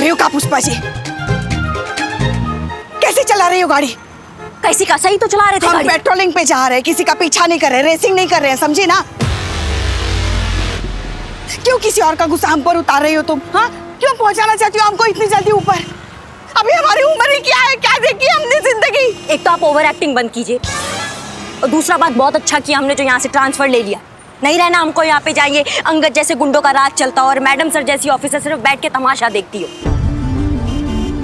रही हो का पुष्पा जी? कैसे चला रही हो गाड़ी? कैसी का? सही तो चला रहे थे हम गाड़ी। पेट्रोलिंग पे जा रहे हैं, किसी का पीछा नहीं कर रहे, रेसिंग नहीं कर रहे हैं, समझी ना? क्यों किसी और का गुस्सा हम पर उतार रही हो तुम? हाँ, क्यों पहुंचाना चाहती हो हमको इतनी जल्दी ऊपर? अभी हमारी उम्र ही क्या है, क्या देखी हमने जिंदगी? एक तो आप ओवर एक्टिंग बंद कीजिए, और दूसरा बात बहुत अच्छा किया हमने जो यहाँ से ट्रांसफर ले लिया। नहीं रहना हमको यहाँ पे, जाइए अंगद जैसे गुंडों का राज चलता और मैडम सर जैसी ऑफिसर सिर्फ बैठ के तमाशा देखती हो।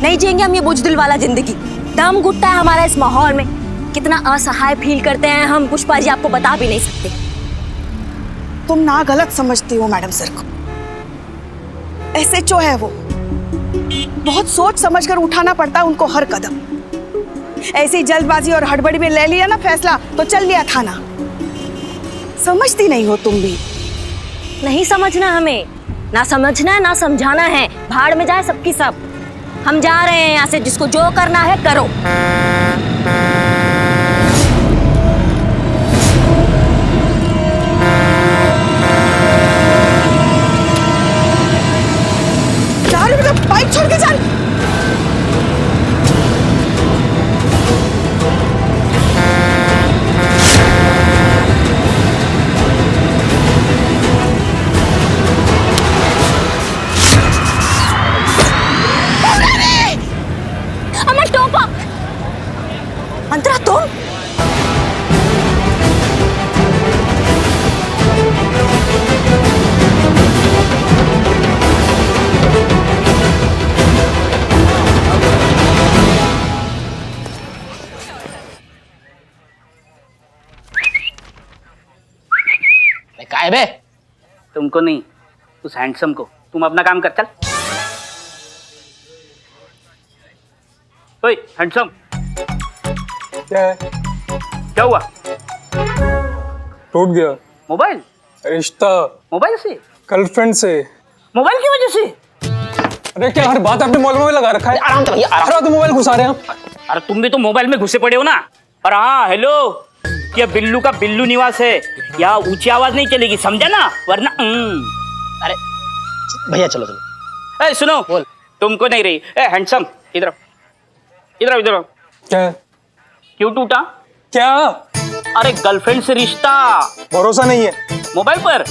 नहीं जिएंगे हम ये बुजदिल वाला जिंदगी। दम घुटता है हमारा इस माहौल में, कितना असहाय फील करते हैं हम पुष्पा जी, आपको बता भी नहीं सकते। तुम ना गलत समझती हो मैडम सर को। SHO है वो, बहुत सोच समझकर उठाना पड़ता है उनको हर कदम। ऐसी जल्दबाजी और हड़बड़ी में ले लिया ना फैसला तो चल लिया थाना। समझती नहीं हो तुम भी। नहीं समझना हमें, ना समझना है ना समझाना है, भाड़ में जाए सबकी सब। हम जा रहे हैं यहाँ से, जिसको जो करना है करो। बाइक छोड़ के चल। अमर टोपा, अंतरा तुम? काय बे? तुमको नहीं, उस हैंडसम को। तुम अपना काम कर, चल। ओए हैंडसम, क्या है? क्या हुआ? टूट गया मोबाइल? रिश्ता। मोबाइल से? गर्लफ्रेंड से। मोबाइल की वजह से? अरे क्या हर बात आपने मोबाइल में लगा रखा है? आराम से भैया, आराम। अरे तो मोबाइल घुसा रहे हैं आप। अरे तुम भी तो मोबाइल में घुसे पड़े हो ना। और हाँ, हेलो, ये बिल्लू का बिल्लू निवास है, यहाँ ऊंची आवाज नहीं चलेगी, समझा ना? वरना अरे भैया चलो चलो। ए सुनो, बोल। तुमको नहीं रही। ए हैंडसम, इधर आओ, इधर आओ, इधर आओ। क्या है? क्यों टूटा? क्या? अरे गर्लफ्रेंड से रिश्ता। भरोसा नहीं है मोबाइल पर?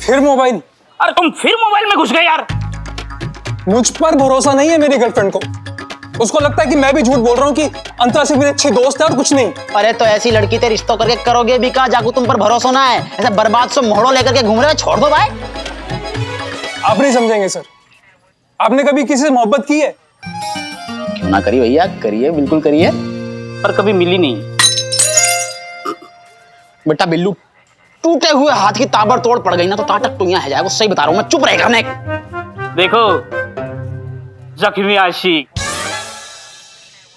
फिर मोबाइल? अरे तुम फिर मोबाइल में घुस गए यार। मुझ पर भरोसा नहीं है मेरी गर्लफ्रेंड को। उसको लगता है कि मैं भी झूठ बोल रहा हूँ कि अंतरा से मेरी अच्छी दोस्त है और कुछ नहीं। अरे तो ऐसी लड़की ते रिश्तों करके करोगे भी कहा, जाकू तुम पर भरोसा ना है। ऐसा बर्बाद सो मोहड़ो लेकर के घूम रहे हो, छोड़ दो भाई। आप नहीं समझेंगे सर। आपने कभी किसी से मोहब्बत की है? क्यों ना करिए भैया, करिए, बिल्कुल करिए। पर कभी मिली नहीं। बेटा बिल्लू, टूटे हुए हाथ की ताबड़तोड़ पड़ गई ना तो ताटक टुइयां है जाएगा। सही बता रहा हूं मैं, चुप रहेगा मैं। देखो जख्मी आशिक,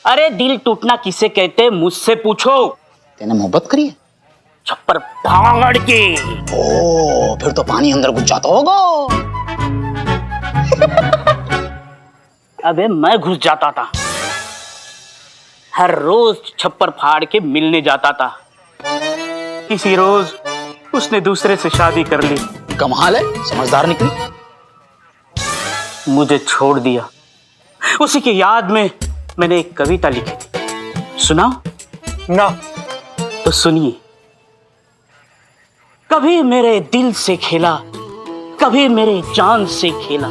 अरे दिल टूटना किसे कहते मुझसे पूछो। तेने मोहब्बत करी है? छप्पर फाड़ के। ओ फिर तो पानी अंदर घुस जाता होगा। अबे मैं घुस जाता था, हर रोज छप्पर फाड़ के मिलने जाता था। किसी रोज उसने दूसरे से शादी कर ली। कमाल है, समझदार निकली। मुझे छोड़ दिया। उसी की याद में मैंने एक कविता लिखी थी, सुना ना। तो सुनिए। कभी मेरे दिल से खेला, कभी मेरे जान से खेला,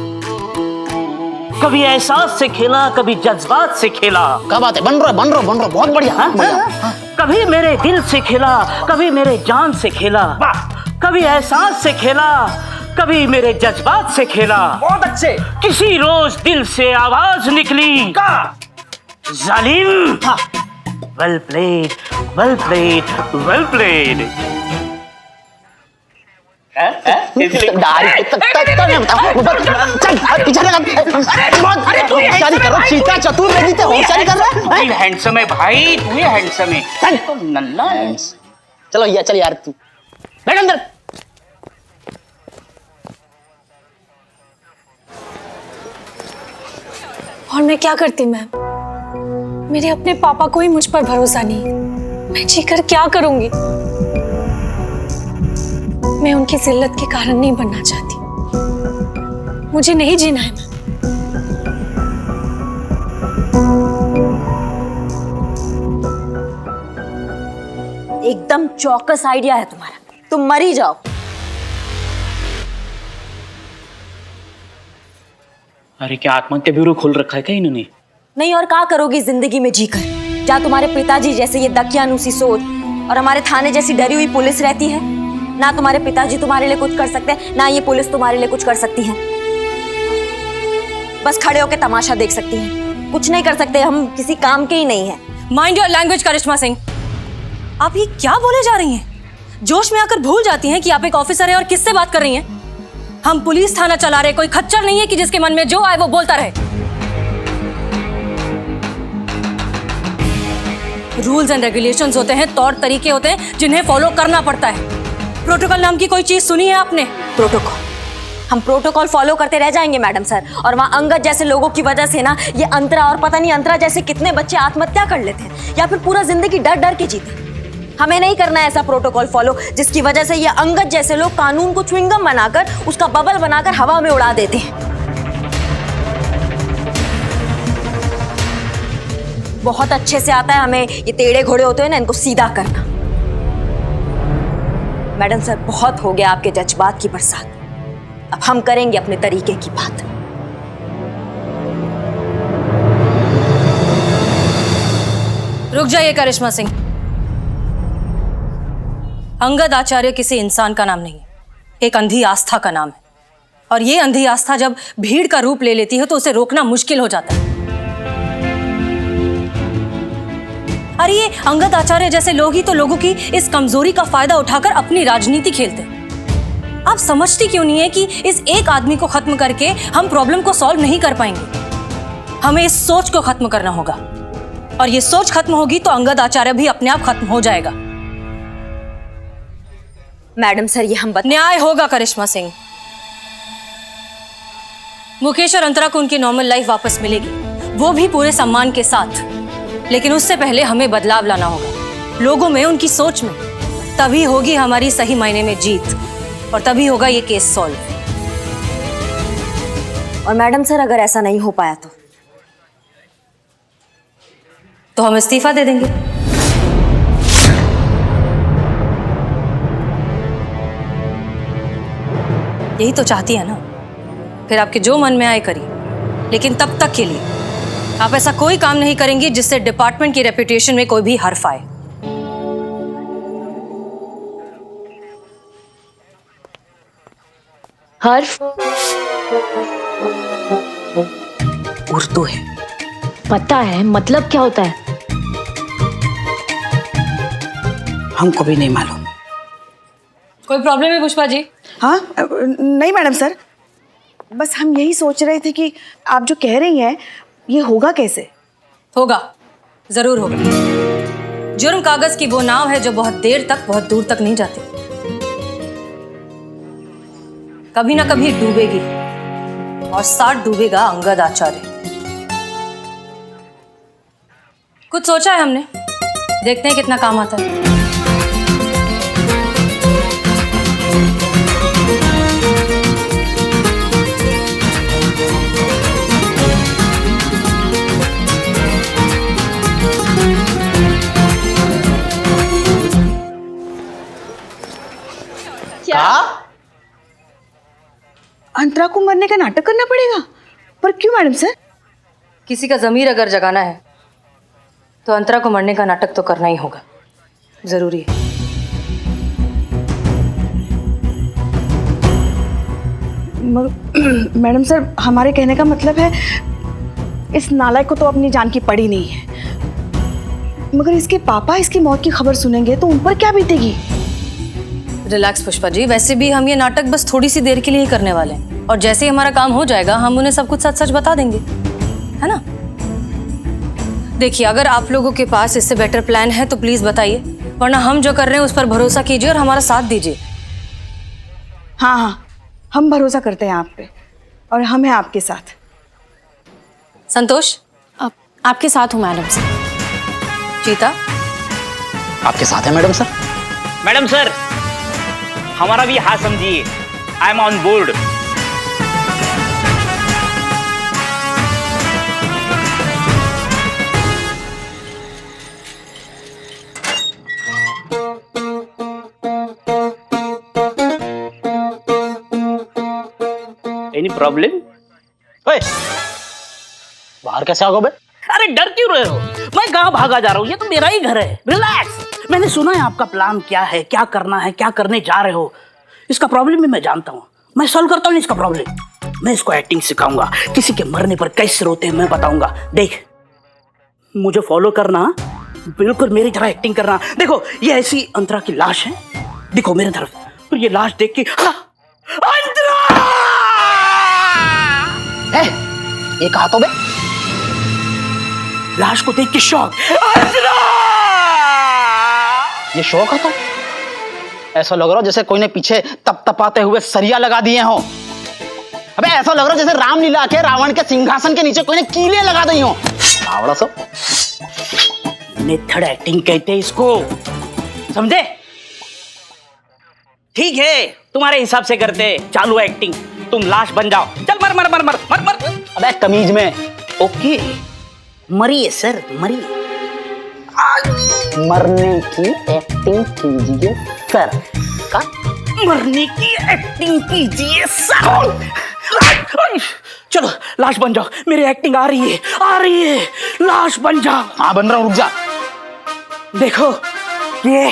कभी एहसास से खेला, कभी जज्बात से खेला। क्या बात है, बन रहा बहुत बढ़िया। हाँ? बढ़िया। कभी मेरे दिल से खेला, कभी मेरे जान से खेला, कभी एहसास से खेला, कभी मेरे जज्बात से खेला। बहुत अच्छे। किसी रोज दिल से आवाज निकली, जालिम। Well played, well played, well played. चीता चतुर होशियारी कर रहा है। हैंडसम है भाई, तू ही हैंडसम है। तो नन्ना है। चलो यार, चल यार, तू बैठ अंदर। और मैं क्या करती मैम? मेरे अपने पापा को ही मुझ पर भरोसा नहीं। मैं जीकर क्या करूंगी? मैं उनकी जिल्लत के कारण नहीं बनना चाहती। मुझे नहीं जीना है मैम। एकदम चौकस आइडिया है तुम्हारा, तुम मर ही जाओ। अरे क्या आत्महत्या ब्यूरो खोल रखा है क्या इन्होंने? नहीं और क्या करोगी जिंदगी में जीकर, जहाँ तुम्हारे पिताजी जैसे ये दकियानूसी सोच और हमारे थाने जैसी डरी हुई पुलिस रहती है। ना तुम्हारे पिताजी तुम्हारे लिए कुछ कर सकते हैं, ना ये पुलिस तुम्हारे लिए कुछ कर सकती है। बस खड़े होकर तमाशा देख सकती हैं, कुछ नहीं कर सकते, हम किसी काम के ही नहीं है। माइंड योर लैंग्वेज करिश्मा सिंह, आप ये क्या बोले जा रही हैं? जोश में आकर भूल जाती हैं कि आप एक ऑफिसर हैं और किससे बात कर रही हैं। हम पुलिस थाना चला रहे, कोई खच्चर नहीं है कि जिसके मन में जो आए वो बोलता रहे। रूल्स एंड रेगुलेशंस होते हैं, तौर तरीके होते हैं जिन्हें फॉलो करना पड़ता है। प्रोटोकॉल नाम की कोई चीज सुनी है आपने? प्रोटोकॉल, हम प्रोटोकॉल फॉलो करते रह जाएंगे मैडम सर, और वहाँ अंगद जैसे लोगों की वजह से ना ये अंतरा और पता नहीं अंतरा जैसे कितने बच्चे आत्महत्या कर लेते हैं या फिर पूरा जिंदगी डर डर के जीते। हमें नहीं करना है ऐसा प्रोटोकॉल फॉलो जिसकी वजह से ये अंगद जैसे लोग कानून को च्युइंगम बनाकर उसका बबल बनाकर हवा में उड़ा देते हैं। बहुत अच्छे से आता है हमें ये टेढ़े घोड़े होते हैं ना, इनको सीधा करना। मैडम सर बहुत हो गया आपके जज्बात की बरसात, अब हम करेंगे अपने तरीके की बात। रुक जाइए करिश्मा सिंह, अंगद आचार्य किसी इंसान का नाम नहीं है, एक अंधी आस्था का नाम है। और ये अंधी आस्था जब भीड़ का रूप ले लेती है तो उसे रोकना मुश्किल हो जाता है। अरे ये अंगद आचार्य जैसे लोग ही तो लोगों की इस कमजोरी का फायदा उठाकर अपनी राजनीति खेलते हैं। आप समझती क्यों नहीं है कि इस एक आदमी को खत्म करके हम प्रॉब्लम को सॉल्व नहीं कर पाएंगे। हमें इस सोच को खत्म करना होगा, और ये सोच खत्म होगी तो अंगद आचार्य भी अपने आप खत्म हो जाएगा। मैडम सर ये हम न्याय होगा करिश्मा सिंह। मुकेश और अंतरा को उनकी नॉर्मल लाइफ वापस मिलेगी, वो भी पूरे सम्मान के साथ। लेकिन उससे पहले हमें बदलाव लाना होगा लोगों में, उनकी सोच में। तभी होगी हमारी सही मायने में जीत, और तभी होगा ये केस सॉल्व। और मैडम सर अगर ऐसा नहीं हो पाया तो हम इस्तीफा दे देंगे। यही तो चाहती है ना? फिर आपके जो मन में आए करिए, लेकिन तब तक के लिए आप ऐसा कोई काम नहीं करेंगी जिससे डिपार्टमेंट की रेपुटेशन में कोई भी हर्फ आए। हर्फ उर्दू है। पता है मतलब क्या होता है? हमको भी नहीं मालूम। कोई प्रॉब्लम है पुष्पा जी? हाँ नहीं मैडम सर, बस हम यही सोच रहे थे कि आप जो कह रही हैं ये होगा कैसे। होगा, जरूर होगा। जुर्म कागज की वो नाव है जो बहुत देर तक बहुत दूर तक नहीं जाती, कभी ना कभी डूबेगी, और साथ डूबेगा अंगद आचार्य। कुछ सोचा है हमने, देखते हैं कितना काम आता है। अंतरा को मरने का नाटक करना पड़ेगा? पर क्यों मैडम सर? किसी का जमीर अगर जगाना है तो अंतरा को मरने का नाटक तो करना ही होगा, जरूरी है। मैडम सर हमारे कहने का मतलब है इस नालायक को तो अपनी जान की पड़ी नहीं है, मगर इसके पापा इसकी मौत की खबर सुनेंगे तो उन पर क्या बीतेगी। रिलैक्स पुष्पा जी, वैसे भी हम ये नाटक बस थोड़ी सी देर के लिए ही करने वाले हैं, और जैसे ही हमारा काम हो जाएगा हम उन्हें सब कुछ सच सच बता देंगे, है ना? देखिए, अगर आप लोगों के पास इससे बेटर प्लान है तो प्लीज बताइए, वरना हम जो कर रहे हैं उस पर भरोसा कीजिए और हमारा साथ दीजिए। हाँ हाँ, हम भरोसा करते हैं आप पे, और हम हैं आपके साथ। संतोष, आपके साथ हूँ मैडम सर। चीता, आपके साथ है मैडम सर। मैडम सर हमारा भी हाथ समझिए, I am on board. Problem? ओए, बाहर कैसे आ गए बे? अरे डर क्यों रहे हो? मैं कहाँ भागा जा रहा हूँ? ये तो मेरा ही घर है। रिलैक्स। मैंने सुना है आपका प्लान क्या है, क्या करना है, क्या करने जा रहे हो। इसका प्रॉब्लम भी मैं जानता हूँ, मैं सॉल्व करता हूँ इसका प्रॉब्लम। मैं इसको एक्टिंग सिखाऊंगा, किसी के मरने पर कैसे रोते हैं मैं बताऊंगा। देख, मुझे फॉलो करना, बिल्कुल मेरी तरह एक्टिंग करना। देखो ये ऐसी अंतरा की लाश है, देखो मेरी तरफ, और ये लाश देख के अंतरा! ये कहा तो बे? लाश को देख के शौक। अंतरा! ये शौक है तो ऐसा लग रहा हो जैसे कोई ने पीछे तपतपाते हुए सरिया लगा दिए हो। अबे ऐसा लग रहा है जैसे रामलीला के रावण के सिंहासन के नीचे कोई ने कीले लगा दी हो। आवड़ा सब मेथड एक्टिंग कहते हैं इसको, समझे? ठीक है, तुम्हारे हिसाब से करते हैं। चालू एक्टिंग, तुम लाश बन जाओ। चल मर मर मर मर मर मर। अबे कमीज में। ओके, मरिए सर, मरिए। मरने की एक्टिंग कीजिए सर। का? मरने की एक्टिंग कीजिए सर। चलो लाश बन जाओ, मेरी एक्टिंग आ रही है, आ रही है। लाश बन जाओ। हाँ बन रहा हूँ, रुक जा। देखो ये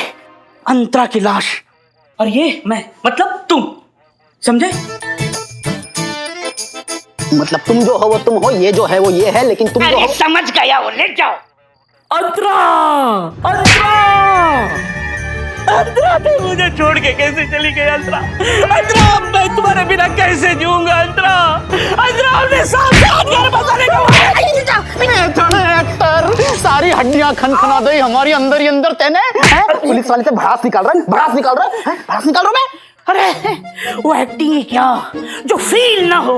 अंतरा की लाश, और ये मैं, मतलब तुम, समझे? मतलब तुम जो हो वो तुम हो, ये जो है वो ये है, लेकिन तुम जो हो। समझ गया, वो ले जाओ। अंतरा, अंतरा, अंतरा, तुम मुझे छोड़ के कैसे चली गई? अंतरा, अंतरा, मैं तुम्हारे बिना कैसे जीऊंगा? अंतरा, अंतरा, हमने साथ साथ घर बसाने का एक्टर, सारी हड्डियां खनखना दे हमारी अंदर ही अंदर। तेने पुलिस वाले से भड़ास निकाल रहा है, भड़ास निकाल रहा है, भड़ास निकाल रहा मैं। अरे वो एक्टिंग ही क्या जो फील ना हो।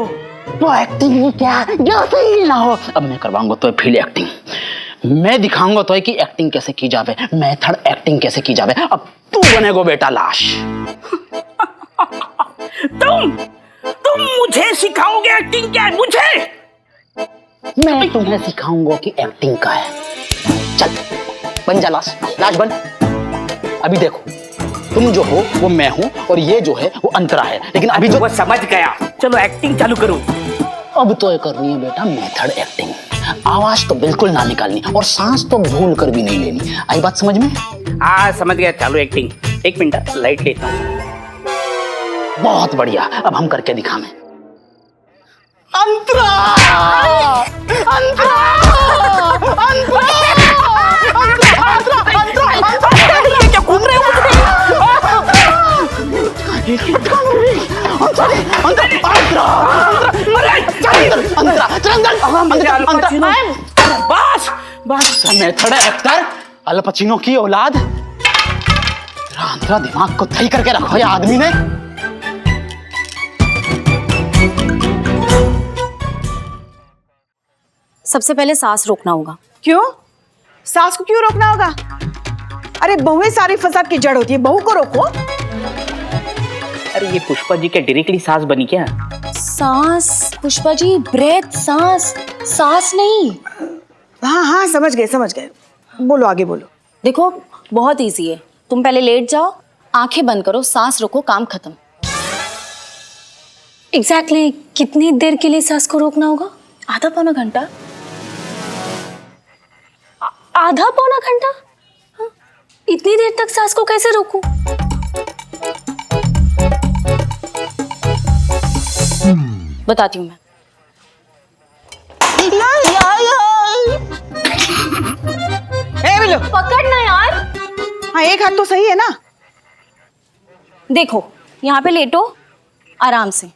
वो एक्टिंग ही क्या जो फील ना हो। अब मैं करवाऊंगा तो फील एक्टिंग, मैं दिखाऊंगा तो कि एक्टिंग कैसे की जावे, मेथड एक्टिंग कैसे की जावे। अब तू बनेगो बेटा लाश। तुम मुझे सिखाओगे एक्टिंग क्या है? मुझे? मैं तुम्हें सिखाऊंगा कि एक्टिंग का है। चल बन जा लाश, लाश बन। अभी देखो, तुम जो हो वो मैं हूं, और ये जो है वो अंतरा है, लेकिन अभी जो वो समझ गया। चलो एक्टिंग चालू करो। अब तो ये करनी है बेटा मेथड एक्टिंग। आवाज तो बिल्कुल ना निकालनी, और सांस तो भूल कर भी नहीं लेनी। आई बात समझ में? हाँ समझ गया। चालू एक्टिंग। एक मिनट लाइट लेता हूँ। बहुत बढ़िया, अब हम करके दिखाएं। अंतरा! अंतरा! अंतरा! क्या घूम रहे हो? बस बस। मेथड एक्टर, अल पचिनो की औलाद। अंतरा दिमाग को सही करके रखो ये आदमी ने। सबसे पहले सांस रोकना होगा। क्यों? सास को क्यों रोकना होगा? अरे बहुएं सारी फसाद की जड़ होती है, बहू को रोको। अरे ये पुष्पा जी क्या डायरेक्टली सास बनी क्या? सांस पुष्पा जी, ब्रेथ, सांस, सांस नहीं। हाँ हाँ समझ गए। बोलो आगे बोलो। देखो बहुत इजी है, तुम पहले लेट जाओ, आंखें बंद करो, सांस रोको, काम खत्म। एग्जैक्टली कितनी देर के लिए सांस को रोकना होगा? आधा पौना घंटा? आधा पौना घंटा? हाँ? इतनी देर तक सांस को कैसे रोकूं? बताती हूँ मैं। पकड़ना यार। हाँ एक हाथ तो सही है ना। देखो यहाँ पे लेटो, आराम से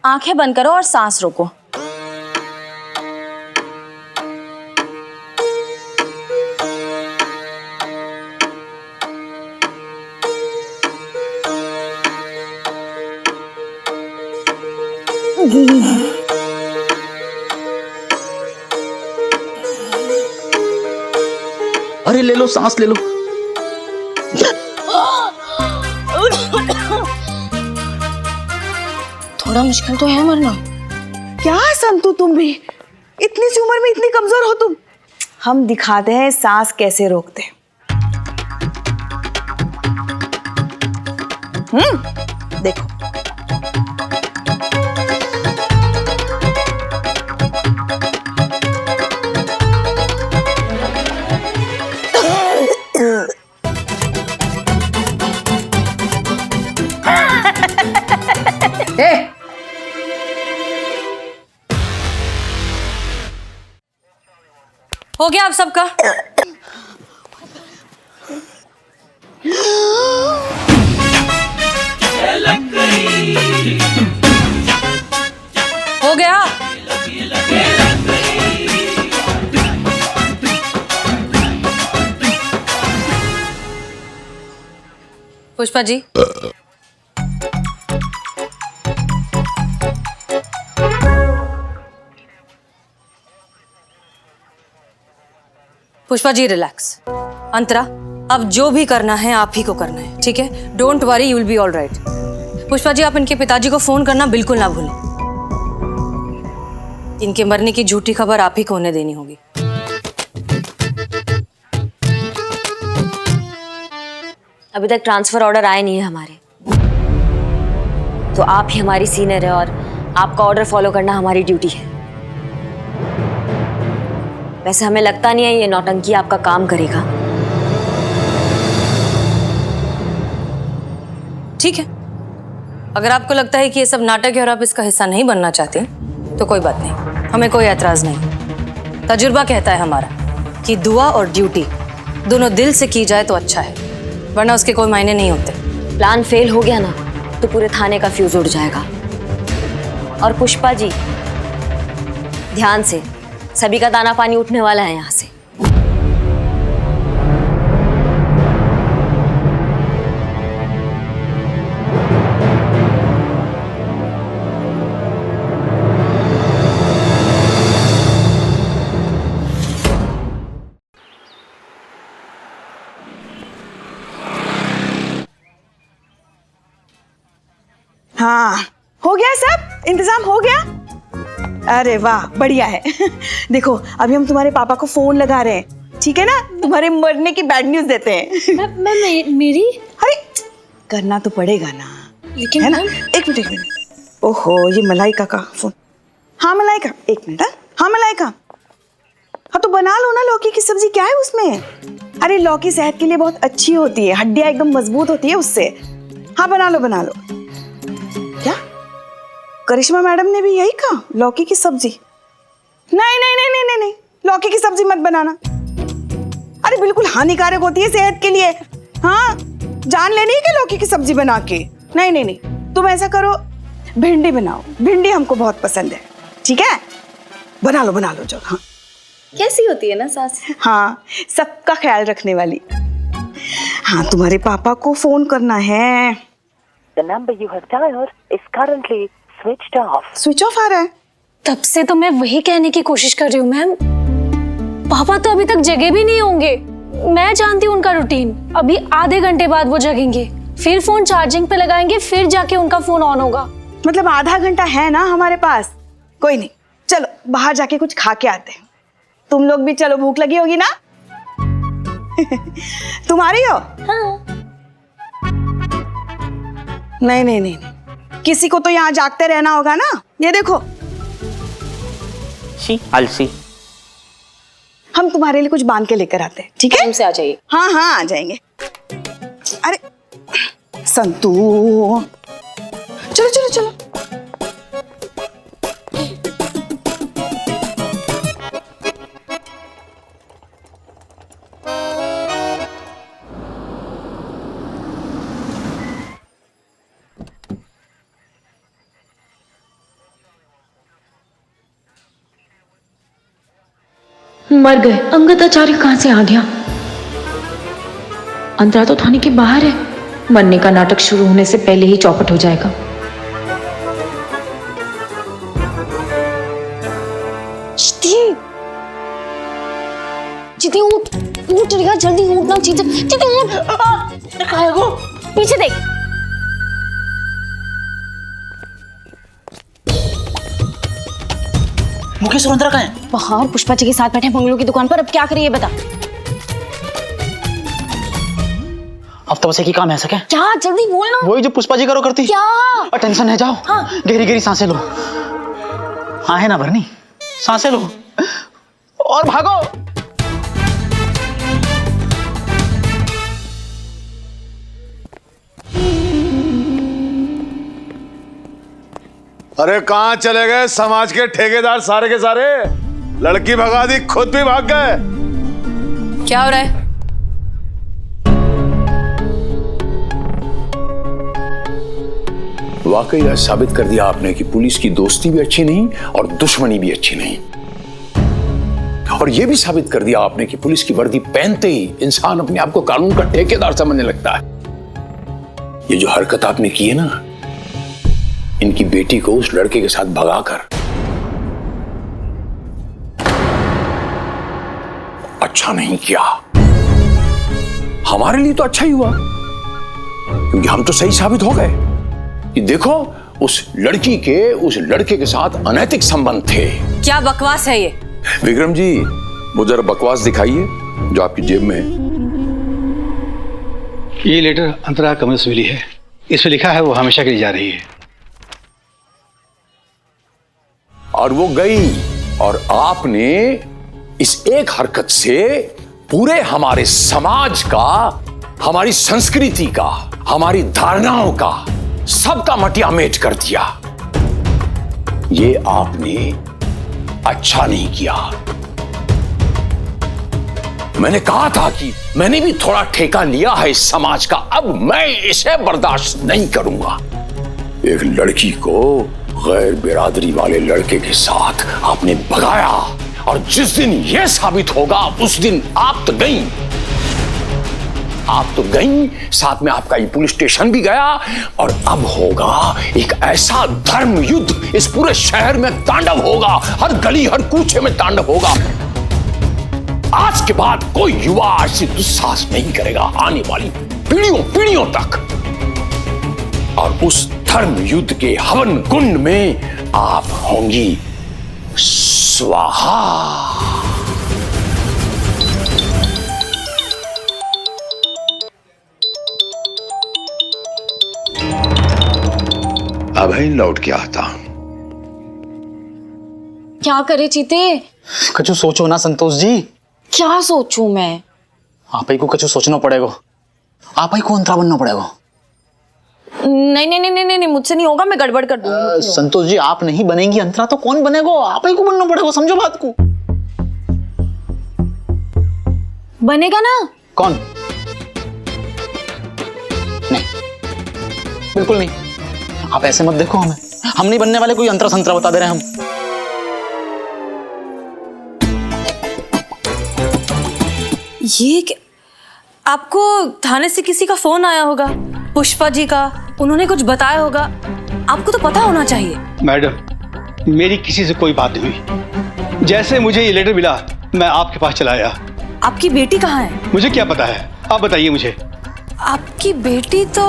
आंखें बंद करो और सांस रोको। अरे ले लो, सांस ले लो। थोड़ा मुश्किल तो है मरना। क्या संतु, तुम भी इतनी सी उम्र में इतनी कमजोर हो तुम। हम दिखाते हैं सांस कैसे रोकते। देखो हो गया आप सबका? हो गया? पुष्पा जी, पुष्पा जी रिलैक्स। अंतरा, अब जो भी करना है आप ही को करना है, ठीक है? Don't worry, you will be all right. Pushpa ji, आप इनके पिताजी को फोन करना बिल्कुल ना भूलें। इनके मरने की झूठी खबर आप ही को उन्हें देनी होगी। अभी तक ट्रांसफर ऑर्डर आए नहीं है हमारे, तो आप ही हमारी सीनियर है और आपका ऑर्डर फॉलो करना हमारी ड्यूटी है। वैसे हमें लगता नहीं है ये नौटंकी आपका काम करेगा। ठीक है, अगर आपको लगता है कि ये सब नाटक है और आप इसका हिस्सा नहीं बनना चाहते तो कोई बात नहीं, हमें कोई एतराज नहीं। तजुर्बा कहता है हमारा कि दुआ और ड्यूटी दोनों दिल से की जाए तो अच्छा है, वरना उसके कोई मायने नहीं होते। प्लान फेल हो गया ना तो पूरे थाने का फ्यूज उड़ जाएगा। और पुष्पा जी, ध्यान से, सभी का दाना पानी उठने वाला है यहाँ से। हाँ, हो गया सब इंतजाम हो गया। अरे वाह, बढ़िया है। देखो, अभी हम तुम्हारे पापा को फोन लगा रहे हैं, ठीक है ना? तुम्हारे मरने की बैड न्यूज देते हैं। मेरी अरे करना तो पड़ेगा ना, लेकिन है ना? एक मिनट। ओहो, ये मलाइका का फोन। हाँ मलाइका, एक मिनट। हाँ मलाइका, हाँ तो बना लो ना लौकी की सब्जी, क्या है उसमें? अरे लौकी सेहत के लिए बहुत अच्छी होती है, हड्डियां एकदम मजबूत होती है उससे। हाँ बना लो बना लो। क्या करिश्मा मैडम ने भी यही कहा, लौकी की सब्जी? नहीं नहीं नहीं नहीं नहीं नहीं, लौकी की सब्जी मत बनाना। अरे बिल्कुल हानिकारक होती है सेहत के लिए। हाँ, जान लेनी है कि लौकी की सब्जी बना के। नहीं नहीं नहीं, तुम ऐसा करो, भिंडी बनाओ, भिंडी हमको बहुत पसंद है, ठीक है? बना लो जो। हाँ कैसी होती है ना सास? हाँ, सबका ख्याल रखने वाली। हाँ, तुम्हारे पापा को फोन करना है। The number you have dialed is currently switched off. Switch off आ रहा है। तब से तो मैं वही कहने की कोशिश कर रही हूँ मैम, पापा तो अभी तक जगे भी नहीं होंगे। मैं जानती हूँ उनका रूटीन, अभी आधे घंटे बाद वो जगेंगे, फिर फोन चार्जिंग पे लगाएंगे, फिर जाके उनका फोन ऑन होगा। मतलब आधा घंटा है ना हमारे पास। कोई नहीं, चलो बाहर जाके कुछ खा के आते हैं। तुम लोग भी चलो, भूख लगी होगी ना? तुम आ रही हो? हाँ। नहीं नहीं नहीं नहीं, किसी को तो यहाँ जागते रहना होगा ना। ये देखो, आलसी। हम तुम्हारे लिए कुछ बांध के लेकर आते हैं, ठीक है? टाइम से आ जाइए। हाँ हाँ, आ जाएंगे। अरे संतू, चलो चलो चलो। मर गए। अंगद आचार्य कहां से आ गया? अंतरा तो थाने के बाहर है। मरने का नाटक शुरू होने से पहले ही चौपट हो जाएगा। चिति उठ उठ रिया, जल्दी उठ ना। चिति उठ। पीछे देख। मुकेश और अंतरा कहाँ हैं? बाहर पुष्पा जी के साथ बैठे बंगलों की दुकान पर। अब क्या करिए बता। अब तो बस एक ही काम है, ऐसा क्या? क्या, जल्दी बोल ना। वही जो पुष्पा जी करो करती। क्या? और टेंशन है, जाओ। हाँ। गहरी गहरी सांसें लो। हाँ है ना भरनी, सांसें लो और भागो। अरे कहाँ चले गए समाज के ठेकेदार सारे के सारे? लड़की भगा दी, खुद भी भाग गए। क्या हो रहा है? वाकई यह साबित कर दिया आपने कि पुलिस की दोस्ती भी अच्छी नहीं और दुश्मनी भी अच्छी नहीं। और यह भी साबित कर दिया आपने कि पुलिस की वर्दी पहनते ही इंसान अपने आप को कानून का ठेकेदार समझने लगता है। ये जो हरकत आपने की है ना, इनकी बेटी को उस लड़के के साथ भगाकर अच्छा नहीं किया। हमारे लिए तो अच्छा ही हुआ, क्योंकि हम तो सही साबित हो गए कि देखो उस लड़की के उस लड़के के साथ अनैतिक संबंध थे। क्या बकवास है ये? विक्रम जी, वो जरा बकवास दिखाइए जो आपकी जेब में है। ये लेटर अंतरा कमल से मिली है। इसमें लिखा है वो हमेशा के लिए जा रही है। और वो गई, और आपने इस एक हरकत से पूरे हमारे समाज का, हमारी संस्कृति का, हमारी धारणाओं का, सबका मटियामेट कर दिया। ये आपने अच्छा नहीं किया। मैंने कहा था कि मैंने भी थोड़ा ठेका लिया है इस समाज का, अब मैं इसे बर्दाश्त नहीं करूंगा। एक लड़की को गैर बिरादरी वाले लड़के के साथ आपने भगाया, और जिस दिन यह साबित होगा उस दिन आप तो गई, साथ में आपका ये पुलिस स्टेशन भी गया, और अब होगा एक ऐसा धर्म युद्ध, इस पूरे शहर में तांडव होगा, हर गली हर कूचे में तांडव होगा। आज के बाद कोई युवा ऐसी दुस्साहस नहीं करेगा आने वाली पीढ़ियों तक। और उस धर्म युद्ध के हवन कुंड में आप होंगी स्वाहा। अभय लौट के आता। क्या करे चीते? कछु सोचो ना संतोष जी। क्या सोचूं मैं? आप ही को कछु सोचना पड़ेगा। आप ही को अंतरा बनना पड़ेगा। नहीं नहीं नहीं नहीं नहीं, मुझसे नहीं होगा, मैं गड़बड़ कर दूंगी। संतोष जी, आप नहीं बनेंगी अंतरा तो कौन बनेगा? आप ही को बनना पड़ेगा, समझो बात को। बनेगा ना? कौन? नहीं, बिल्कुल नहीं। आप ऐसे मत देखो हमें, हम नहीं बनने वाले। कोई अंतरा संतरा बता दे रहे हैं हम। ये आपको थाने से किसी का फोन आया होगा, पुष्पा जी का, उन्होंने कुछ बताया होगा, आपको तो पता होना चाहिए। मैडम, मेरी किसी से कोई बात नहीं हुई। जैसे मुझे ये लेटर मिला, मैं आपके पास चला आया। आपकी बेटी कहाँ है? मुझे क्या पता है, आप बताइए मुझे। आपकी बेटी तो...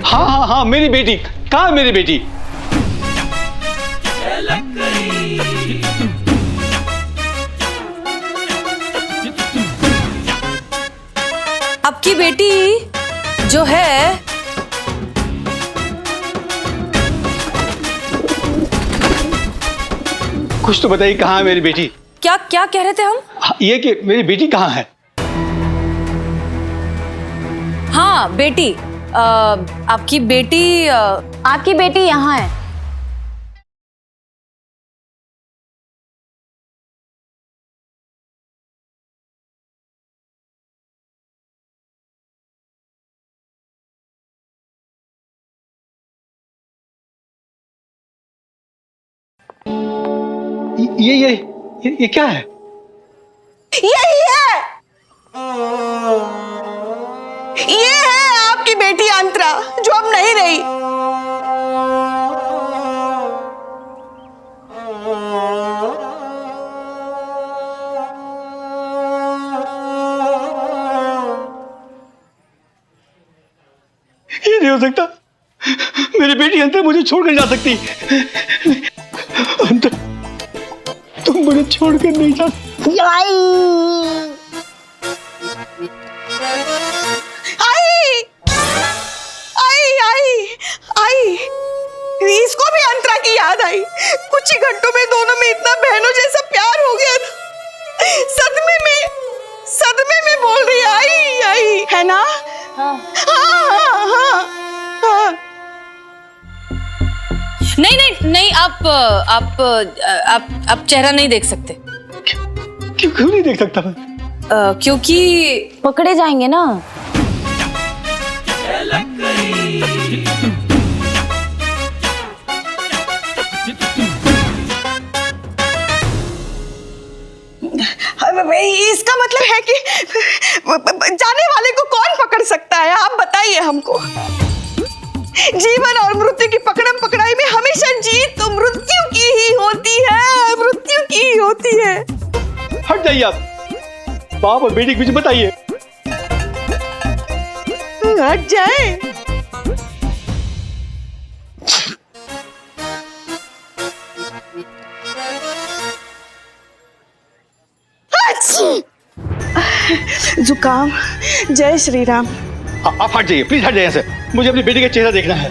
हाँ, मेरी बेटी कहाँ है? मेरी बेटी आपकी बेटी जो है, कुछ तो बताइए, कहाँ है मेरी बेटी? क्या कह रहे थे हम? ये कि मेरी बेटी कहाँ है? हाँ, बेटी। आपकी बेटी यहाँ है। ये क्या है? यही है, ये है आपकी बेटी अंतरा, जो अब नहीं रही। ये नहीं हो सकता। मेरी बेटी अंतर मुझे छोड़कर जा सकती। अंतर, तुम मुझे छोड़कर नहीं जा सकती। आई, इसको भी अंतरा की याद आई। कुछ ही घंटों में दोनों में इतना बहनों जैसा प्यार हो गया था। सदमे में बोल रही आई है ना? हाँ। नहीं, आप चेहरा नहीं देख सकते। क्यों नहीं देख सकता मैं? क्योंकि पकड़े जाएंगे ना। इसका मतलब है कि जाने वाले को कौन पकड़ सकता है? आप बताइए हमको। जीवन और मृत्यु की पकड़म पकड़ाई में हमेशा जीत तो मृत्यु की ही होती है, मृत्यु की ही होती है। हट जाइए आप, बाप और बेटी के बीच बताइए। हट जाए। जुकाम। जय श्री राम। आप हट जाइए, प्लीज हट जाइए से। मुझे अपनी बेटी का चेहरा देखना है।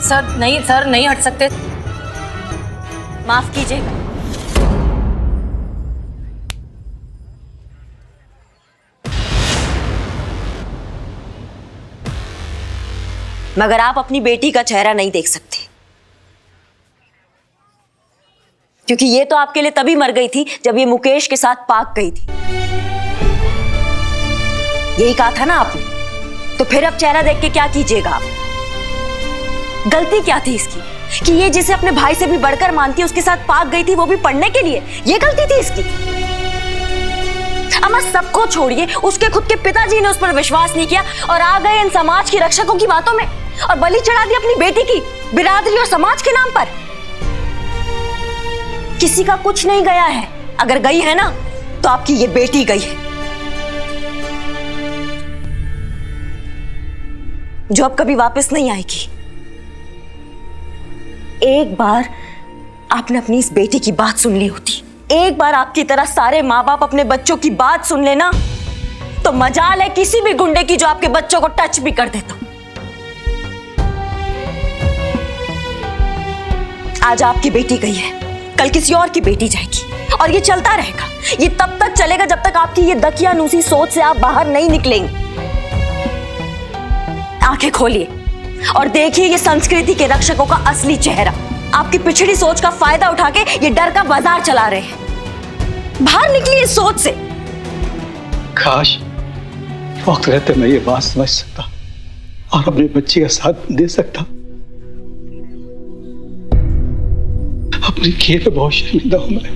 सर नहीं हट सकते। माफ कीजिएगा। मगर आप अपनी बेटी का चेहरा नहीं देख सकते, क्योंकि ये तो आपके लिए तभी मर गई थी जब ये मुकेश के साथ पाक गई थी। यही कहा था ना आपने, तो फिर अब चेहरा देख के क्या कीजिएगा आप? गलती क्या थी इसकी कि ये जिसे अपने भाई से भी बढ़कर मानती है उसके साथ पाक गई थी, वो भी पढ़ने के लिए? ये गलती थी इसकी? अम्मा सबको छोड़िए, उसके खुद के पिताजी ने उस पर विश्वास नहीं किया और आ गए इन समाज के रक्षकों की बातों में और बलि चढ़ा दी अपनी बेटी की बिरादरी और समाज के नाम पर। किसी का कुछ नहीं गया है, अगर गई है ना तो आपकी ये बेटी गई है, जो अब कभी वापस नहीं आएगी। एक बार आपने अपनी इस बेटी की बात सुन ली होती, एक बार आपकी तरह सारे माँ बाप अपने बच्चों की बात सुन लेना, तो मजाल है किसी भी गुंडे की जो आपके बच्चों को टच भी कर देता। आज आपकी बेटी गई है, कल किसी और की बेटी जाएगी और ये चलता रहेगा। ये तब तक चलेगा जब तक आपकी ये दकियानूसी सोच से आप बाहर नहीं निकलेंगे। आंखें खोलिए और देखिए ये संस्कृति के रक्षकों का असली चेहरा। आपकी पिछड़ी सोच का फायदा उठा के ये डर का बाजार चला रहे हैं। बाहर निकलिए इस सोच से। काश वक्त रहते मैं ये बात समझ सकता और अपने बच्चे का साथ दे सकता। अपनी किए पे बहुत शर्मिंदा हूं मैं।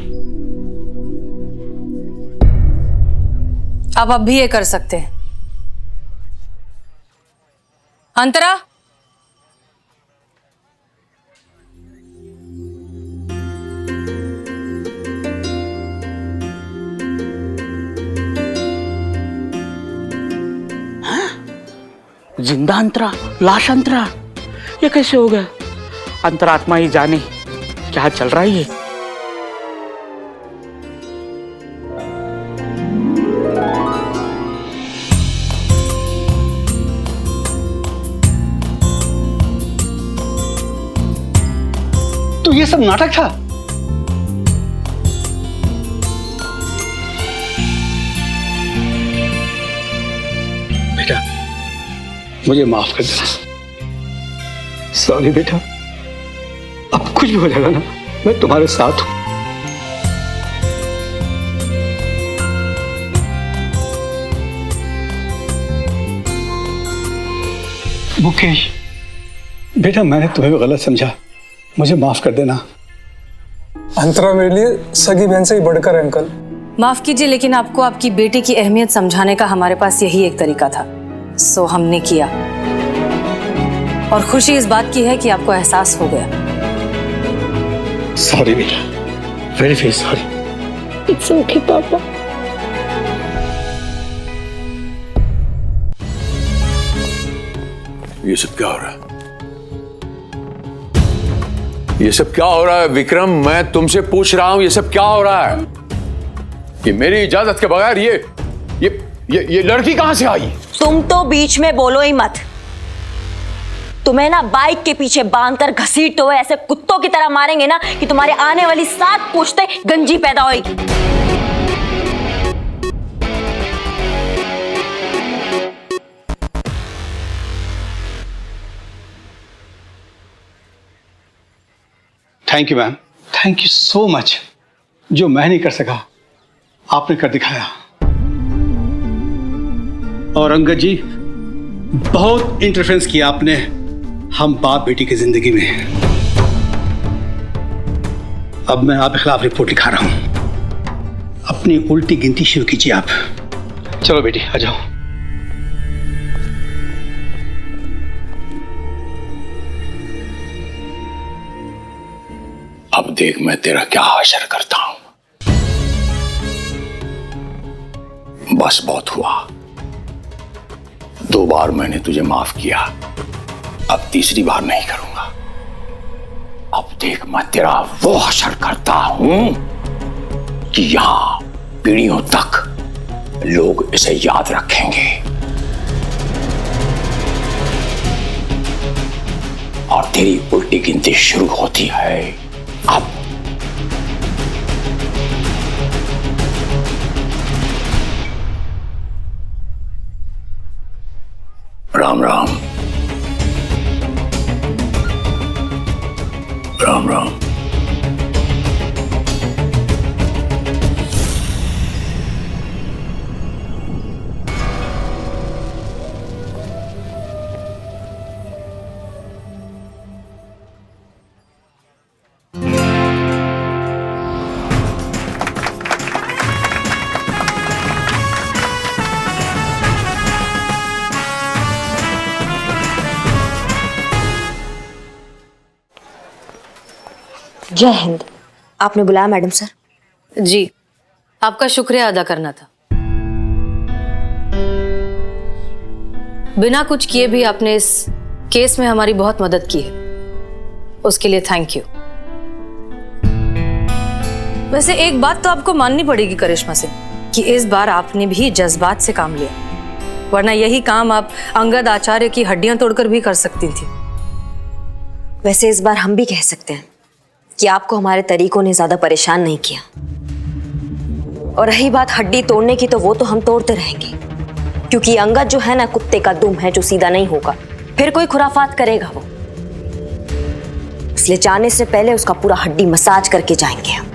आप अब भी ये कर सकते हैं। अंतरा, जिंदा अंतरा, लाश अंतरा, ये कैसे हो गया? अंतरात्मा ही जाने क्या चल रहा है ये। तो ये सब नाटक था? बेटा मुझे माफ कर देना। सॉरी बेटा, अब कुछ भी हो जाएगा ना, मैं तुम्हारे साथ हूं। मुकेश बेटा, मैंने तुम्हें गलत समझा, मुझे माफ कर देना। अंतरा मेरे लिए सगी बहन से ही बढ़कर है अंकल। माफ कीजिए, लेकिन आपको आपकी बेटी की अहमियत समझाने का हमारे पास यही एक तरीका था, सो हमने किया। और खुशी इस बात की है कि आपको एहसास हो गया। सॉरी बेटा, very very sorry. It's okay पापा। ये सब क्या हो रहा है? ये सब क्या हो रहा है विक्रम? मैं तुमसे पूछ रहा हूं, ये सब क्या हो रहा है? ये मेरी इजाजत के बगैर ये लड़की कहां से आई? तुम तो बीच में बोलो ही मत। तुम्हें ना बाइक के पीछे बांधकर घसीटते हुए ऐसे कुत्तों की तरह मारेंगे ना कि तुम्हारे आने वाली 7 पुश्तें गंजी पैदा होगी। Thank you ma'am, thank you so much. जो मैं नहीं कर सका आपने कर दिखाया। और अंगद जी, बहुत इंटरफेरेंस किया आपने हम बाप बेटी की जिंदगी में। अब मैं आपके खिलाफ रिपोर्ट लिखा रहा हूं। अपनी उल्टी गिनती शुरू कीजिए आप। चलो बेटी आ जाओ। अब देख मैं तेरा क्या हाशर करता हूं। बस बहुत हुआ। 2 बार मैंने तुझे माफ किया, अब तीसरी बार नहीं करूंगा। अब देख मैं तेरा वो हशर करता हूं कि यहां पीढ़ियों तक लोग इसे याद रखेंगे। और तेरी उल्टी गिनती शुरू होती है अब। राम राम। राम राम। जय हिंद। आपने बुलाया मैडम सर? जी, आपका शुक्रिया अदा करना था। बिना कुछ किए भी आपने इस केस में हमारी बहुत मदद की है, उसके लिए थैंक यू। वैसे एक बात तो आपको माननी पड़ेगी करिश्मा सिंह, कि इस बार आपने भी जज्बात से काम लिया, वरना यही काम आप अंगद आचार्य की हड्डियां तोड़कर भी कर सकती थी। वैसे इस बार हम भी कह सकते हैं कि आपको हमारे तरीकों ने ज्यादा परेशान नहीं किया। और रही बात हड्डी तोड़ने की, तो वो तो हम तोड़ते रहेंगे, क्योंकि अंगद जो है ना, कुत्ते का दुम है जो सीधा नहीं होगा, फिर कोई खुराफात करेगा वो। इसलिए जाने से पहले उसका पूरा हड्डी मसाज करके जाएंगे हम।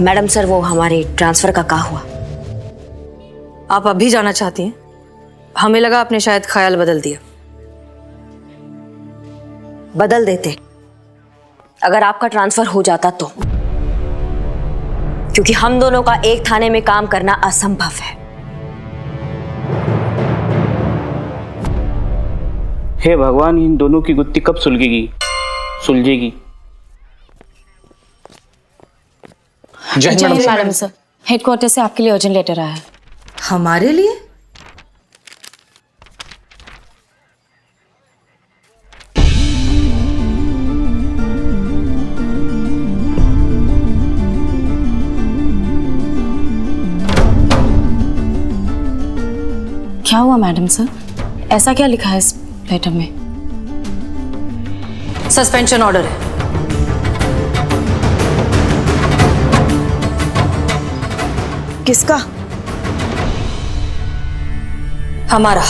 मैडम सर, वो हमारे ट्रांसफर का क्या हुआ? आप अभी जाना चाहती हैं? हमें लगा आपने शायद ख्याल बदल दिया। बदल देते अगर आपका ट्रांसफर हो जाता तो, क्योंकि हम दोनों का एक थाने में काम करना असंभव है। हे भगवान, इन दोनों की गुत्थी कब सुलझेगी? जय हिंद मैडम सर, हेडक्वार्टर से आपके लिए अर्जेंट लेटर आया है। हमारे लिए? क्या हुआ मैडम सर? ऐसा क्या लिखा है इस लेटर में? सस्पेंशन ऑर्डर है। किसका? हमारा।